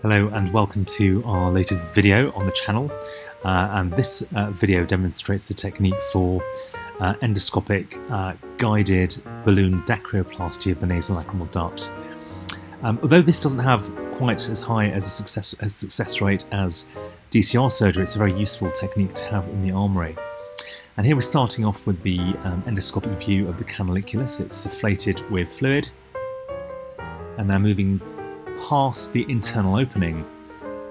Hello and welcome to our latest video on the channel, and this video demonstrates the technique for endoscopic guided balloon Dacryoplasty of the nasolacrimal duct. Although this doesn't have quite as high as a success rate as DCR surgery, it's a very useful technique to have in the armoury. And here we're starting off with the endoscopic view of the colliculus. It's sufflated with fluid, and now moving past the internal opening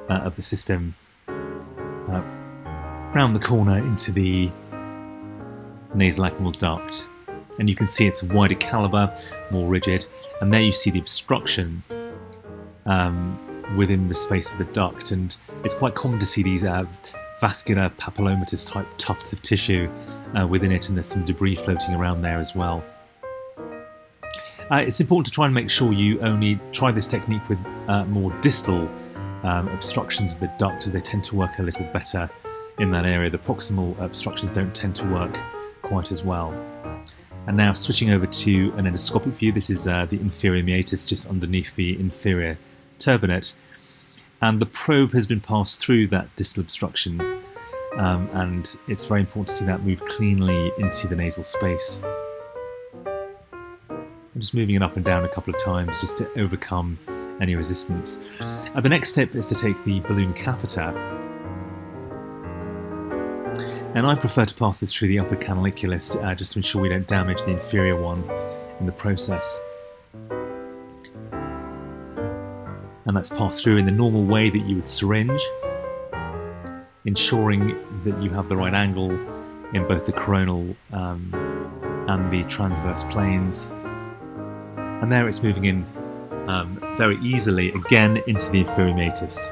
of the system, round the corner into the nasolacrimal duct. And you can see it's a wider calibre, more rigid, and there you see the obstruction within the space of the duct. And it's quite common to see these vascular papillomatous type tufts of tissue within it, and there's some debris floating around there as well. It's important to try and make sure you only try this technique with more distal obstructions of the duct, as they tend to work a little better in that area. The proximal obstructions don't tend to work quite as well. And now switching over to an endoscopic view, this is the inferior meatus just underneath the inferior turbinate, and the probe has been passed through that distal obstruction, and it's very important to see that move cleanly into the nasal space. I'm just moving it up and down a couple of times just to overcome any resistance. The next step is to take the balloon catheter, and I prefer to pass this through the upper colliculus just to ensure we don't damage the inferior one in the process. And that's passed through in the normal way that you would syringe, ensuring that you have the right angle in both the coronal and the transverse planes. And there it's moving in very easily again into the inferior meatus.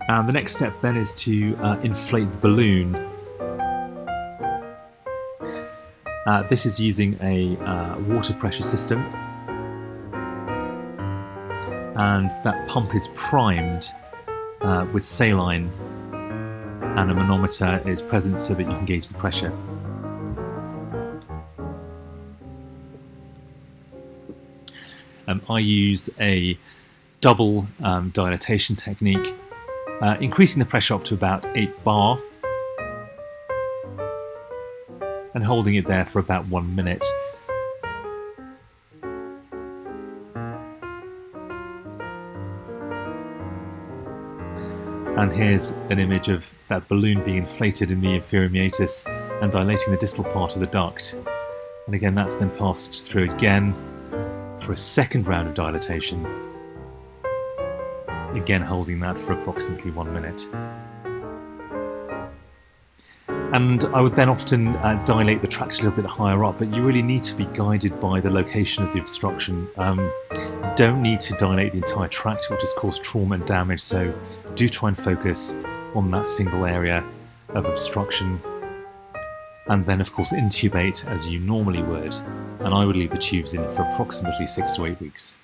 And the next step then is to inflate the balloon. This is using a water pressure system, and that pump is primed with saline, and a manometer is present so that you can gauge the pressure. I use a double dilatation technique, increasing the pressure up to about 8 bar and holding it there for about 1 minute. And here's an image of that balloon being inflated in the inferior meatus and dilating the distal part of the duct. And again, that's then passed through again for a second round of dilatation, again holding that for approximately 1 minute. And I would then often dilate the tract a little bit higher up, but you really need to be guided by the location of the obstruction. Don't need to dilate the entire tract, which has caused trauma and damage, so do try and focus on that single area of obstruction. And then of course intubate as you normally would, and I would leave the tubes in for approximately 6 to 8 weeks.